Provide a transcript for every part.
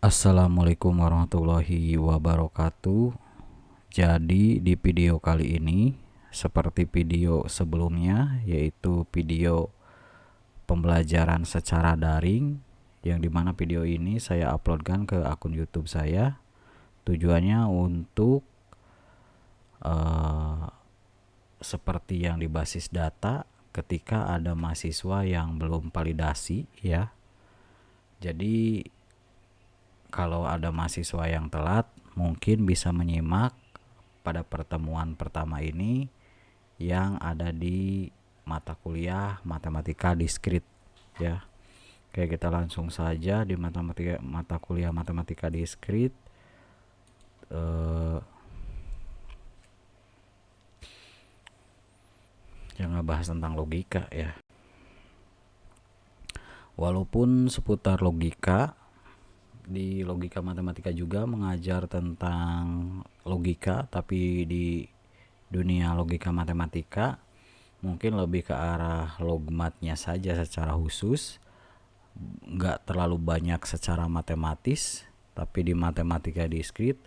Assalamualaikum warahmatullahi wabarakatuh. Jadi di video kali ini, seperti video sebelumnya, yaitu video pembelajaran secara daring, yang dimana video ini saya uploadkan ke akun YouTube saya. Tujuannya untuk seperti yang di basis data, ketika ada mahasiswa yang belum validasi ya. Jadi kalau ada mahasiswa yang telat, mungkin bisa menyimak pada pertemuan pertama ini yang ada di mata kuliah matematika diskrit ya. Oke, kita langsung saja di mata kuliah matematika diskrit. Yang ngebahas tentang logika ya. Walaupun seputar logika, di logika matematika juga mengajar tentang logika, tapi di dunia logika matematika mungkin lebih ke arah logmatnya saja secara khusus, nggak terlalu banyak secara matematis. Tapi di matematika diskrit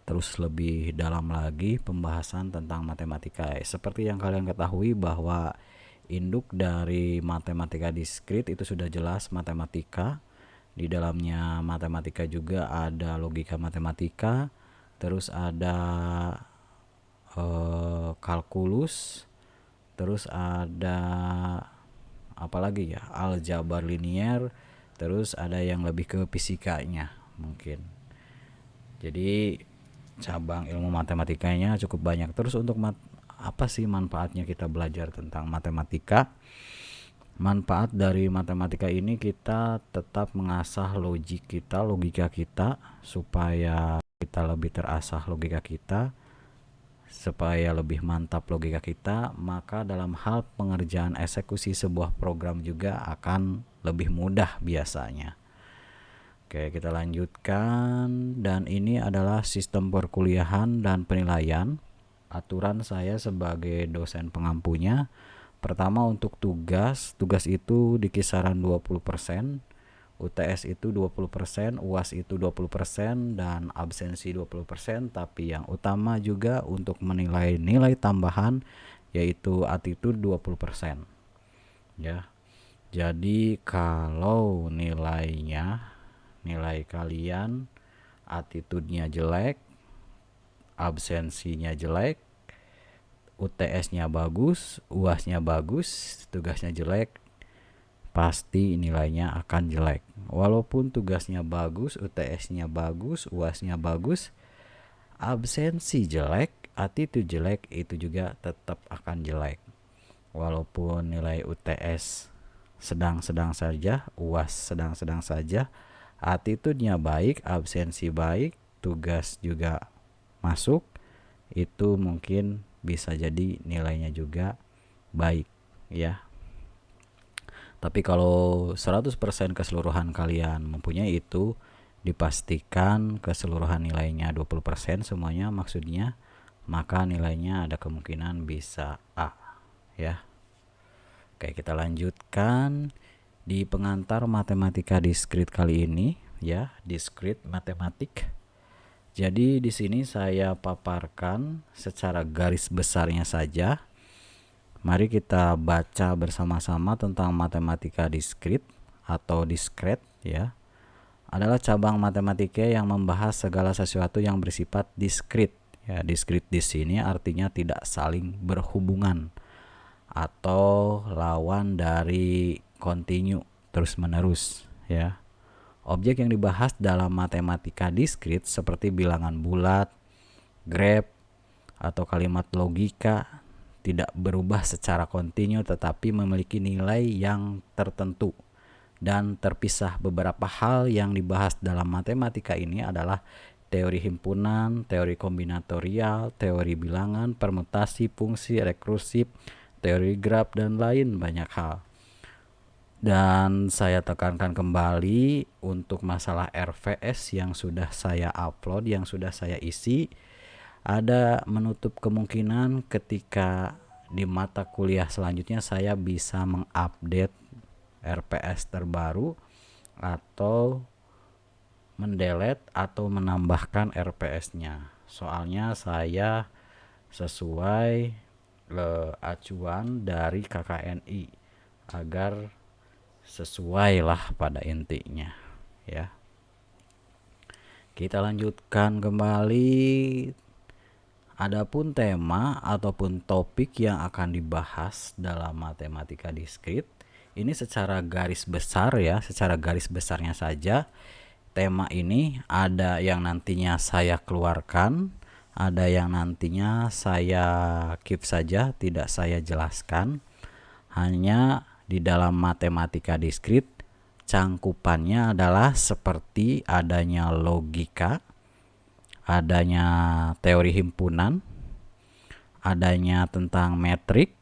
terus lebih dalam lagi pembahasan tentang matematika. Seperti yang kalian ketahui bahwa induk dari matematika diskrit itu sudah jelas matematika. Di dalamnya matematika juga ada logika matematika, terus ada kalkulus, terus ada apalagi ya, aljabar linier, terus ada yang lebih ke fisikanya mungkin. Jadi cabang ilmu matematikanya cukup banyak. Terus untuk apa sih manfaatnya kita belajar tentang matematika? Manfaat dari matematika ini, kita tetap mengasah logika kita, supaya kita lebih terasah logika kita, supaya lebih mantap logika kita, maka dalam hal pengerjaan eksekusi sebuah program juga akan lebih mudah biasanya. Oke, kita lanjutkan. Dan ini adalah sistem perkuliahan dan penilaian. Aturan saya sebagai dosen pengampunya. Pertama, untuk tugas itu di kisaran 20%, UTS itu 20%, UAS itu 20%, dan absensi 20%. Tapi yang utama juga untuk menilai nilai tambahan, yaitu attitude 20% ya. Jadi kalau nilai kalian attitude-nya jelek, absensinya jelek, UTS-nya bagus, UAS-nya bagus, tugasnya jelek, pasti nilainya akan jelek. Walaupun tugasnya bagus, UTS-nya bagus, UAS-nya bagus, absensi jelek, attitude jelek, itu juga tetap akan jelek. Walaupun nilai UTS sedang-sedang saja, UAS sedang-sedang saja, attitude-nya baik, absensi baik, tugas juga masuk, itu mungkin bisa jadi nilainya juga baik ya. Tapi kalau 100% keseluruhan kalian mempunyai itu, dipastikan keseluruhan nilainya 20% semuanya maksudnya, maka nilainya ada kemungkinan bisa A ya. Oke, kita lanjutkan di pengantar matematika diskrit kali ini ya, diskrit matematik. Jadi di sini saya paparkan secara garis besarnya saja. Mari kita baca bersama-sama tentang matematika diskrit atau diskret ya. Adalah cabang matematika yang membahas segala sesuatu yang bersifat diskrit. Ya, diskrit di sini artinya tidak saling berhubungan atau lawan dari kontinu, terus-menerus ya. Objek yang dibahas dalam matematika diskrit seperti bilangan bulat, graf, atau kalimat logika tidak berubah secara kontinu tetapi memiliki nilai yang tertentu dan terpisah. Beberapa hal yang dibahas dalam matematika ini adalah teori himpunan, teori kombinatorial, teori bilangan, permutasi, fungsi, rekursif, teori graf, dan lain banyak hal. Dan saya tekankan kembali untuk masalah RVS yang sudah saya upload, yang sudah saya isi, ada menutup kemungkinan ketika di mata kuliah selanjutnya saya bisa mengupdate RPS terbaru atau mendelete atau menambahkan RPS-nya. Soalnya saya sesuai acuan dari KKNI agar sesuai lah pada intinya ya. Kita lanjutkan kembali. Adapun tema ataupun topik yang akan dibahas dalam matematika diskrit ini secara garis besar ya, secara garis besarnya saja. Tema ini ada yang nantinya saya keluarkan, ada yang nantinya saya keep saja, tidak saya jelaskan. Hanya di dalam matematika diskrit cangkupannya adalah seperti adanya logika, adanya teori himpunan, adanya tentang metrik,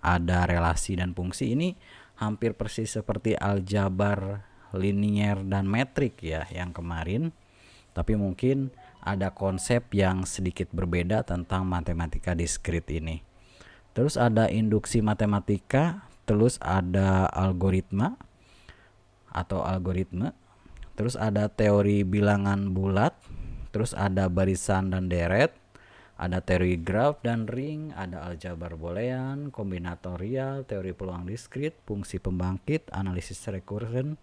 ada relasi dan fungsi. Ini hampir persis seperti aljabar, linier dan metrik ya yang kemarin, tapi mungkin ada konsep yang sedikit berbeda tentang matematika diskrit ini. Terus ada induksi matematika, terus ada algoritma atau algoritme, terus ada teori bilangan bulat, terus ada barisan dan deret, ada teori graf dan ring, ada aljabar boolean, kombinatorial, teori peluang diskrit, fungsi pembangkit, analisis recursion,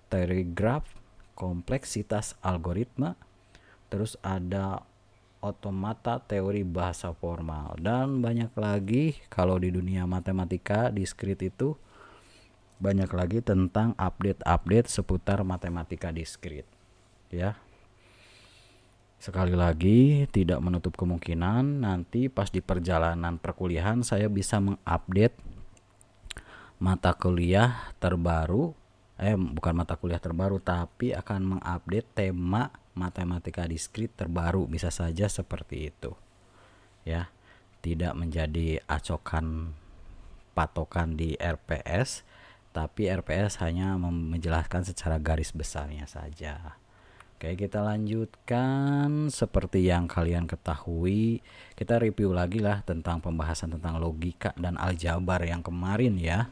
teori graf, kompleksitas algoritma, terus ada otomata, teori bahasa formal, dan banyak lagi. Kalau di dunia matematika diskrit itu banyak lagi tentang update-update seputar matematika diskrit ya. Sekali lagi, tidak menutup kemungkinan nanti pas di perjalanan perkuliahan saya bisa mengupdate mata kuliah terbaru, bukan mata kuliah terbaru, tapi akan mengupdate tema matematika diskrit terbaru, bisa saja seperti itu ya. Tidak menjadi acokan patokan di RPS, tapi RPS hanya menjelaskan secara garis besarnya saja. Oke, kita lanjutkan. Seperti yang kalian ketahui, kita review lagi lah tentang pembahasan tentang logika dan aljabar yang kemarin ya.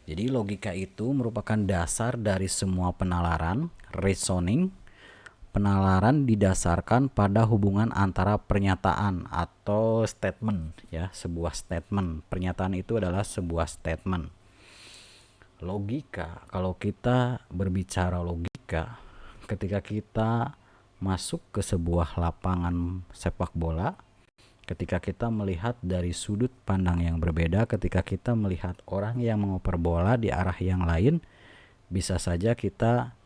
Jadi logika itu merupakan dasar dari semua penalaran, reasoning. Penalaran didasarkan pada hubungan antara pernyataan atau statement ya, sebuah statement. Pernyataan itu adalah sebuah statement. Logika, kalau kita berbicara logika, ketika kita masuk ke sebuah lapangan sepak bola, ketika kita melihat dari sudut pandang yang berbeda, ketika kita melihat orang yang mengoper bola di arah yang lain, bisa saja kita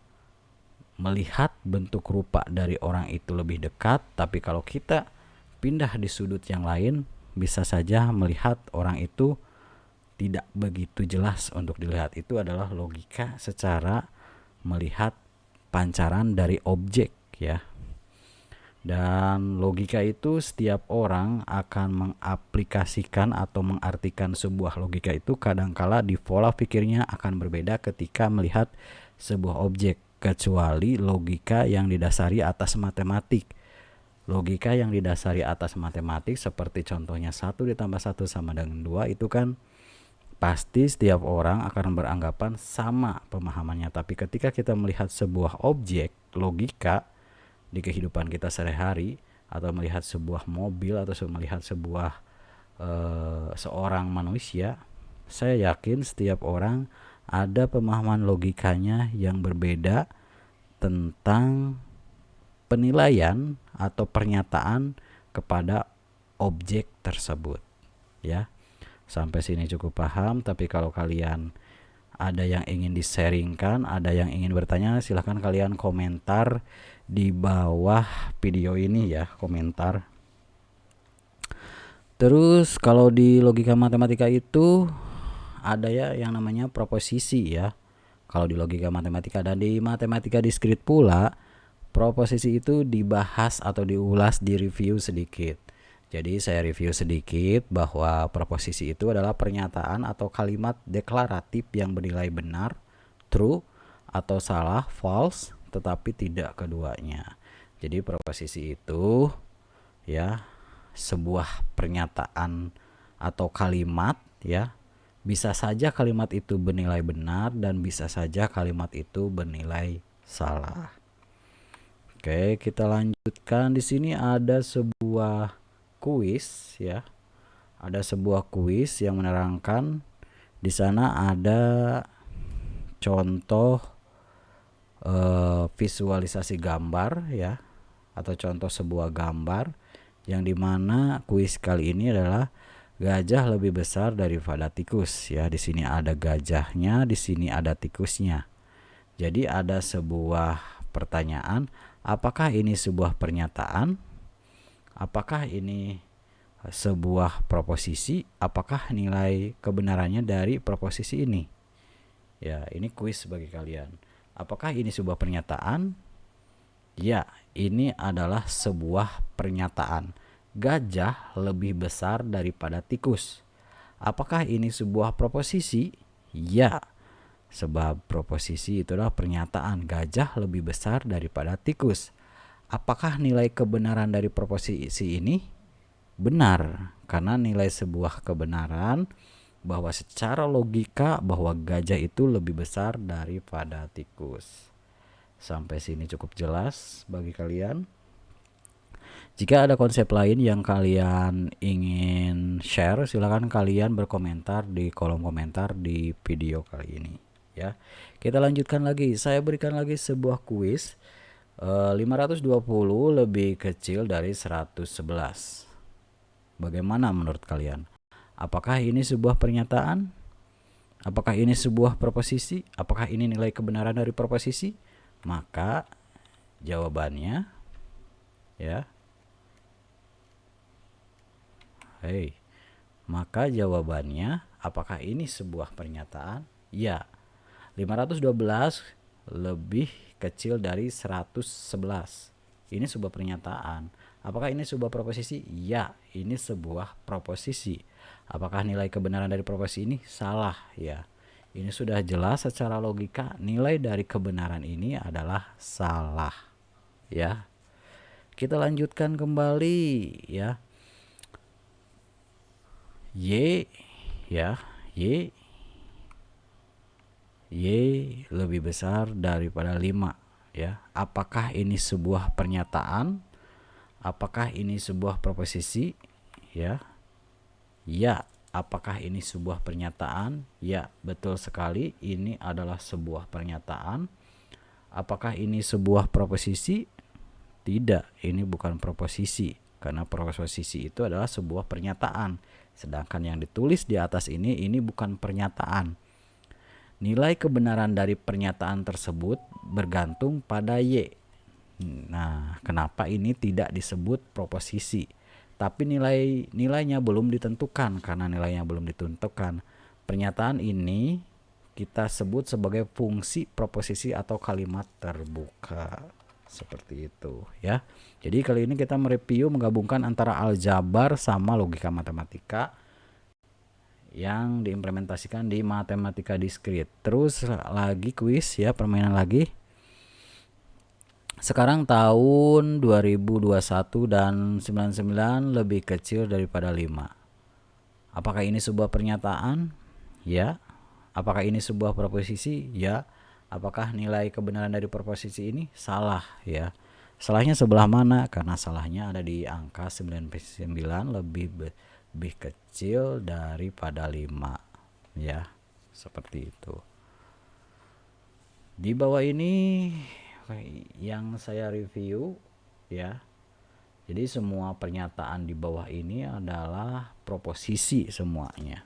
melihat bentuk rupa dari orang itu lebih dekat, tapi kalau kita pindah di sudut yang lain, bisa saja melihat orang itu tidak begitu jelas untuk dilihat. Itu adalah logika secara melihat pancaran dari objek ya. Dan logika itu setiap orang akan mengaplikasikan atau mengartikan sebuah logika itu kadangkala di pola pikirnya akan berbeda ketika melihat sebuah objek, kecuali logika yang didasari atas matematik. Logika yang didasari atas matematik seperti contohnya 1 ditambah 1 sama dengan 2 itu kan pasti setiap orang akan beranggapan sama pemahamannya. Tapi ketika kita melihat sebuah objek logika di kehidupan kita sehari-hari, atau melihat sebuah mobil, atau melihat sebuah seorang manusia, saya yakin setiap orang ada pemahaman logikanya yang berbeda tentang penilaian atau pernyataan kepada objek tersebut ya. Sampai sini cukup paham, tapi kalau kalian ada yang ingin di-sharingkan, ada yang ingin bertanya, silahkan kalian komentar di bawah video ini ya, komentar. Terus kalau di logika matematika itu ada ya yang namanya proposisi ya. Kalau di logika matematika, dan di matematika diskrit pula, proposisi itu dibahas atau diulas, direview sedikit. Jadi saya review sedikit bahwa proposisi itu adalah pernyataan atau kalimat deklaratif yang bernilai benar, true, atau salah, false, tetapi tidak keduanya. Jadi proposisi itu ya sebuah pernyataan atau kalimat ya. Bisa saja kalimat itu bernilai benar dan bisa saja kalimat itu bernilai salah. Oke, kita lanjutkan. Di sini ada sebuah kuis ya. Ada sebuah kuis yang menerangkan di sana ada contoh visualisasi gambar ya, atau contoh sebuah gambar yang dimana kuis kali ini adalah gajah lebih besar daripada tikus ya. Di sini ada gajahnya, di sini ada tikusnya. Jadi ada sebuah pertanyaan, apakah ini sebuah pernyataan? Apakah ini sebuah proposisi? Apakah nilai kebenarannya dari proposisi ini? Ya, ini kuis bagi kalian. Apakah ini sebuah pernyataan? Ya, ini adalah sebuah pernyataan. Gajah lebih besar daripada tikus. Apakah ini sebuah proposisi? Ya, sebab proposisi itu adalah pernyataan gajah lebih besar daripada tikus. Apakah nilai kebenaran dari proposisi ini? Benar, karena nilai sebuah kebenaran bahwa secara logika bahwa gajah itu lebih besar daripada tikus. Sampai sini cukup jelas bagi kalian. Jika ada konsep lain yang kalian ingin share, silakan kalian berkomentar di kolom komentar di video kali ini ya. Kita lanjutkan lagi. Saya berikan lagi sebuah kuis. 520 lebih kecil dari 111. Bagaimana menurut kalian? Apakah ini sebuah pernyataan? Apakah ini sebuah proposisi? Apakah ini nilai kebenaran dari proposisi? Maka jawabannya ya. Maka jawabannya, apakah ini sebuah pernyataan? Ya. 512 lebih kecil dari 111. Ini sebuah pernyataan. Apakah ini sebuah proposisi? Ya, ini sebuah proposisi. Apakah nilai kebenaran dari proposisi ini? Salah ya. Ini sudah jelas secara logika, nilai dari kebenaran ini adalah salah ya. Kita lanjutkan kembali ya. Y ya, Y lebih besar daripada 5 ya. Apakah ini sebuah pernyataan? Apakah ini sebuah proposisi? Ya. Ya, apakah ini sebuah pernyataan? Ya, betul sekali, ini adalah sebuah pernyataan. Apakah ini sebuah proposisi? Tidak, ini bukan proposisi, karena proposisi itu adalah sebuah pernyataan. Sedangkan yang ditulis di atas ini bukan pernyataan. Nilai kebenaran dari pernyataan tersebut bergantung pada Y. Nah, kenapa ini tidak disebut proposisi? Tapi nilainya belum ditentukan. Karena nilainya belum ditentukan, pernyataan ini kita sebut sebagai fungsi proposisi atau kalimat terbuka. Seperti itu ya. Jadi kali ini kita mereview menggabungkan antara aljabar sama logika matematika yang diimplementasikan di matematika diskrit. Terus lagi kuis ya, permainan lagi. Sekarang tahun 2021 dan 99 lebih kecil daripada 5. Apakah ini sebuah pernyataan? Ya. Apakah ini sebuah proposisi? Ya. Apakah nilai kebenaran dari proposisi ini? Salah ya. Salahnya sebelah mana? Karena salahnya ada di angka 99 lebih kecil daripada 5 ya. Seperti itu. Di bawah ini yang saya review ya. Jadi semua pernyataan di bawah ini adalah proposisi semuanya.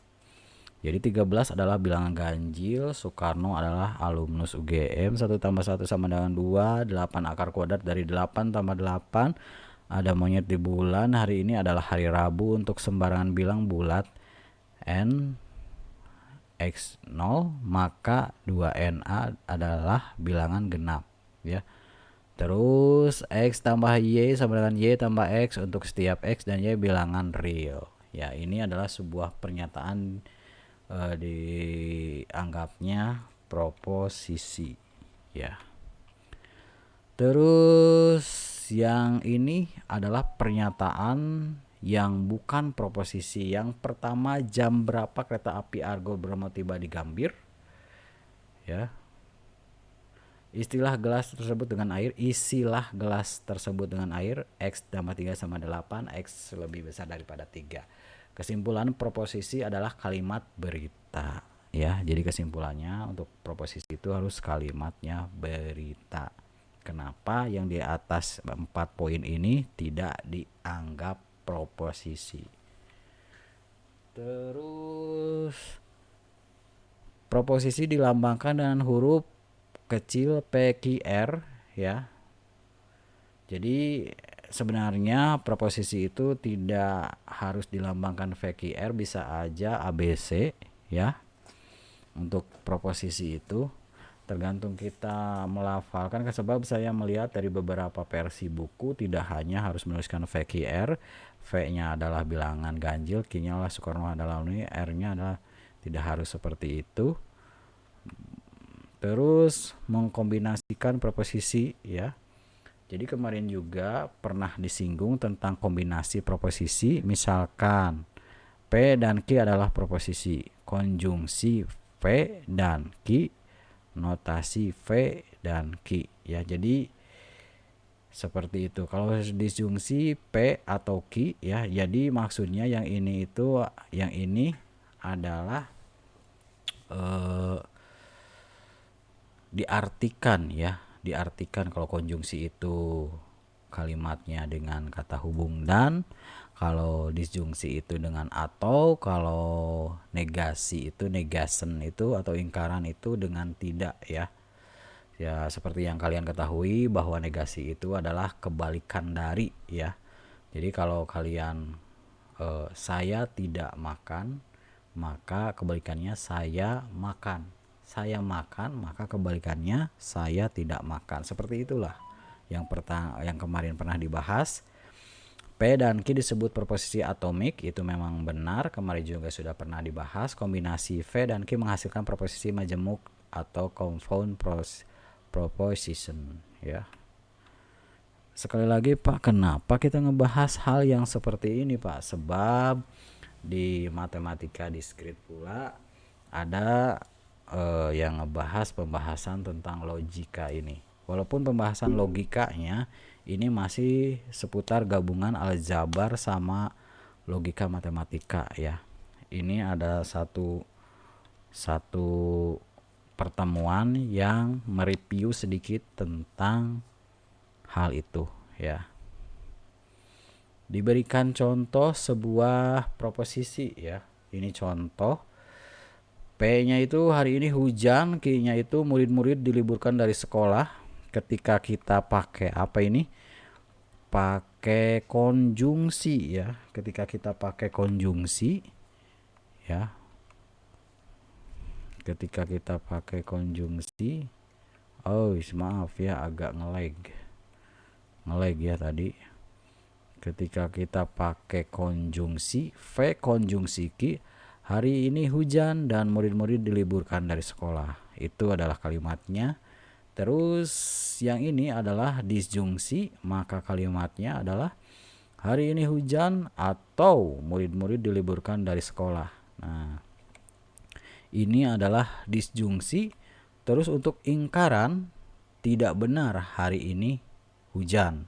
Jadi 13 adalah bilangan ganjil, Soekarno adalah alumnus UGM, 1 tambah 1 sama dengan 2, 8 akar kuadrat dari 8 tambah 8, ada monyet di bulan, hari ini adalah hari Rabu, untuk sembarangan bilang bulat N X0, maka 2NA adalah bilangan genap ya. Terus X tambah Y sama dengan Y tambah X, untuk setiap X dan Y bilangan real ya. Ini adalah sebuah pernyataan dianggapnya proposisi ya. Terus yang ini adalah pernyataan yang bukan proposisi. Yang pertama, jam berapa kereta api Argo Bromo tiba di Gambir ya. Istilah gelas tersebut dengan air, isilah gelas tersebut dengan air, X tambah 3 sama 8, X lebih besar daripada 3. Kesimpulan proposisi adalah kalimat berita. Ya, jadi kesimpulannya untuk proposisi itu harus kalimatnya berita. Kenapa yang di atas 4 poin ini tidak dianggap proposisi? Terus proposisi dilambangkan dengan huruf kecil PQR ya. Jadi sebenarnya proposisi itu tidak harus dilambangkan VQR, bisa aja ABC ya. Untuk proposisi itu tergantung kita melafalkan, sebab saya melihat dari beberapa versi buku tidak hanya harus menuliskan VQR, V-nya adalah bilangan ganjil, Q-nya adalah Soekarno adalah ini, R-nya adalah, tidak harus seperti itu. Terus mengkombinasikan proposisi ya. Jadi kemarin juga pernah disinggung tentang kombinasi proposisi, misalkan P dan Q adalah proposisi, konjungsi V dan Q, notasi V dan Q ya. Jadi seperti itu. Kalau disjungsi P atau Q ya, jadi maksudnya yang ini itu, yang ini adalah diartikan ya, diartikan. Kalau konjungsi itu kalimatnya dengan kata hubung dan, kalau disjungsi itu dengan atau, kalau negasi itu negation itu atau ingkaran itu dengan tidak ya. Ya seperti yang kalian ketahui bahwa negasi itu adalah kebalikan dari ya. Jadi kalau kalian saya tidak makan, maka kebalikannya saya makan. Saya makan, maka kebalikannya saya tidak makan. Seperti itulah yang kemarin pernah dibahas. P dan Q disebut proposisi atomik, itu memang benar, kemarin juga sudah pernah dibahas. Kombinasi V dan Q menghasilkan proposisi majemuk atau compound proposition ya. Sekali lagi Pak, kenapa kita ngebahas hal yang seperti ini Pak? Sebab di matematika diskrit pula ada yang ngebahas pembahasan tentang logika ini. Walaupun pembahasan logikanya ini masih seputar gabungan aljabar sama logika matematika ya. Ini ada satu pertemuan yang mereview sedikit tentang hal itu ya. Diberikan contoh sebuah proposisi ya. Ini contoh. P-nya itu hari ini hujan, Q-nya itu murid-murid diliburkan dari sekolah. Ketika kita pakai apa ini? Pakai konjungsi ya. Ketika kita pakai konjungsi ya. Ketika kita pakai konjungsi, maaf ya, agak ngelag ya tadi. Ketika kita pakai konjungsi V konjungsi Q, hari ini hujan dan murid-murid diliburkan dari sekolah, itu adalah kalimatnya. Terus yang ini adalah disjungsi, maka kalimatnya adalah hari ini hujan atau murid-murid diliburkan dari sekolah. Nah, ini adalah disjungsi. Terus untuk ingkaran, tidak benar hari ini hujan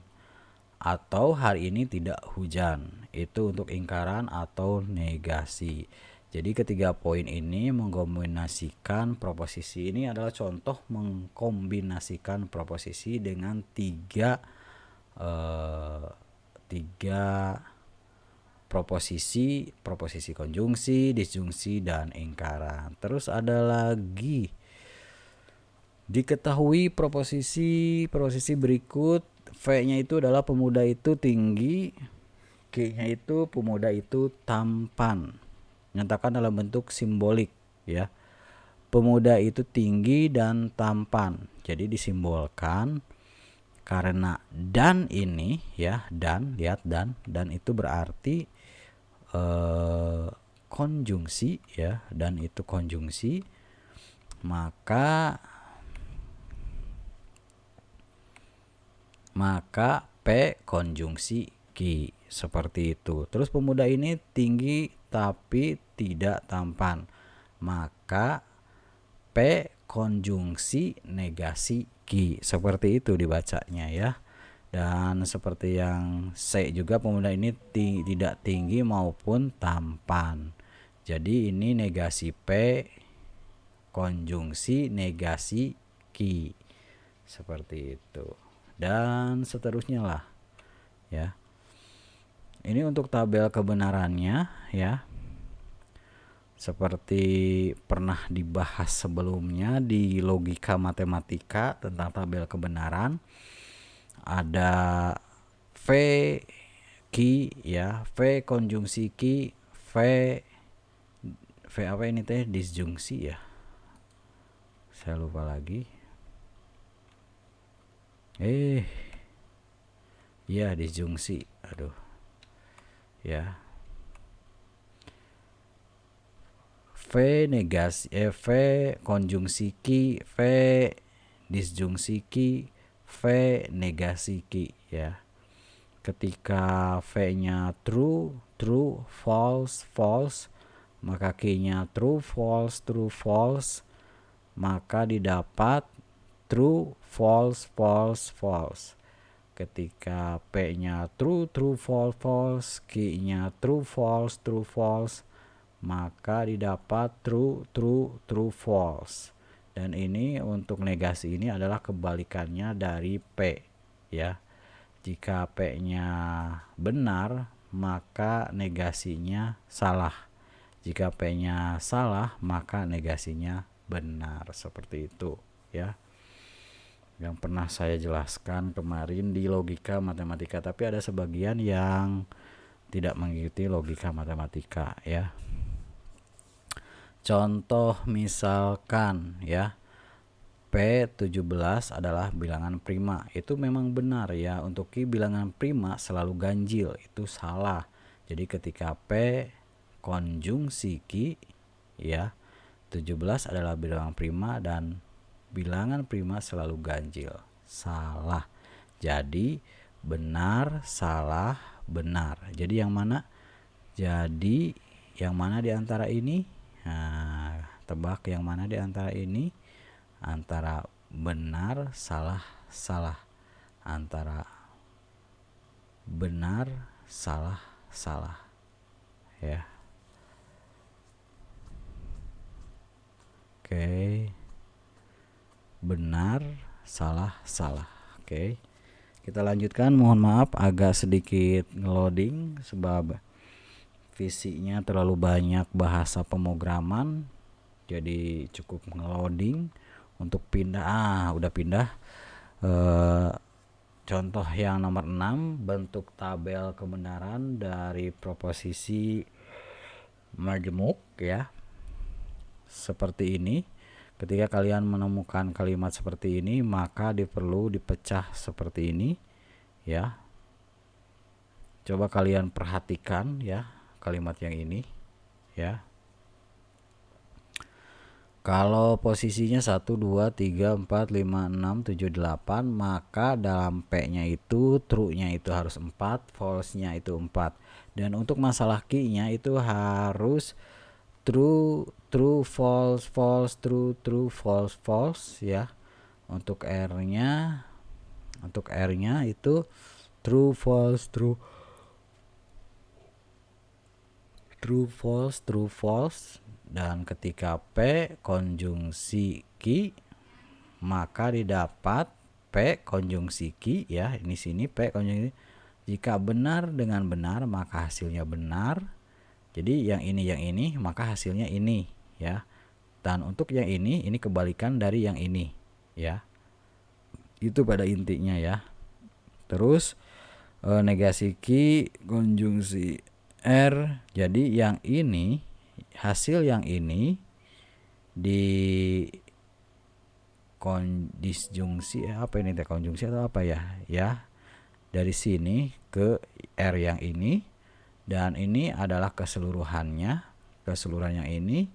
atau hari ini tidak hujan. Itu untuk ingkaran atau negasi. Jadi ketiga poin ini mengkombinasikan proposisi. Ini adalah contoh mengkombinasikan proposisi dengan tiga proposisi konjungsi, disjungsi, dan ingkaran. Terus ada lagi, diketahui proposisi berikut. V-nya itu adalah pemuda itu tinggi, Q-nya itu pemuda itu tampan. Nyatakan dalam bentuk simbolik ya. Pemuda itu tinggi dan tampan. Jadi disimbolkan karena dan ini ya, dan lihat dan itu berarti konjungsi ya, dan itu konjungsi, maka P konjungsi Q, seperti itu. Terus pemuda ini tinggi tapi tidak tampan, maka P konjungsi negasi ki, seperti itu dibacanya ya. Dan seperti yang C juga, pemuda ini tidak tinggi maupun tampan. Jadi ini negasi P konjungsi negasi ki, seperti itu. Dan seterusnya lah ya. Ini untuk tabel kebenarannya ya. Seperti pernah dibahas sebelumnya di logika matematika tentang tabel kebenaran, ada V ki ya, V konjungsi ki, V apa ini teh, disjungsi ya, saya lupa lagi. Ya disjungsi, aduh ya. V negasi V konjungsi ki, V disjungsi ki, V negasi ki ya. Ketika V-nya true, true, false, false, maka Q-nya true, false, true, false, maka didapat true, false, false, false. Ketika P-nya true, true, false, false, Q-nya true, false, true, false, maka didapat true, true, true, false. Dan ini untuk negasi ini adalah kebalikannya dari P ya. Jika P-nya benar, maka negasinya salah. Jika P-nya salah, maka negasinya benar, seperti itu ya. Yang pernah saya jelaskan kemarin di logika matematika, tapi ada sebagian yang tidak mengikuti logika matematika ya. Contoh misalkan ya, P17 adalah bilangan prima. Itu memang benar ya, untuk Q bilangan prima selalu ganjil, itu salah. Jadi ketika P konjungsi Q ya, 17 adalah bilangan prima dan bilangan prima selalu ganjil, salah. Jadi benar, salah, benar. Jadi yang mana? Jadi yang mana di antara ini? Nah, tebak yang mana di antara ini? Antara benar, salah, salah. Antara benar, salah, salah ya. Oke. Benar, salah, salah. Oke. Kita lanjutkan. Mohon maaf agak sedikit ngeloading sebab visinya terlalu banyak bahasa pemrograman, jadi cukup ngeloading. Untuk pindah, udah pindah. Contoh yang nomor 6, bentuk tabel kebenaran dari proposisi majemuk ya, seperti ini. Ketika kalian menemukan kalimat seperti ini, maka perlu dipecah seperti ini ya. Coba kalian perhatikan ya kalimat yang ini ya. Kalau posisinya 1, 2, 3, 4, 5, 6, 7, 8, maka dalam P-nya itu true-nya itu harus 4, false-nya itu 4. Dan untuk masalah Q-nya itu harus true, true, false, false, true, true, false, false ya. Untuk R-nya itu true, false, true, true, false, true, false. Dan ketika P konjungsi Q, maka didapat P konjungsi Q ya. Ini sini P konjungsi. Jika benar dengan benar, maka hasilnya benar. Jadi yang ini, maka hasilnya ini ya. Dan untuk yang ini kebalikan dari yang ini ya. Itu pada intinya ya. Terus negasi Q konjungsi R. Jadi yang ini, hasil yang ini disjungsi apa ini teh, konjungsi atau apa ya ya, dari sini ke R yang ini, dan ini adalah keseluruhan yang ini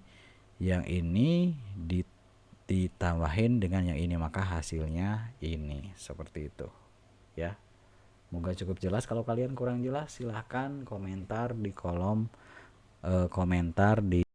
ditambahin dengan yang ini, maka hasilnya ini, seperti itu ya. Semoga cukup jelas. Kalau kalian kurang jelas silahkan komentar di kolom komentar di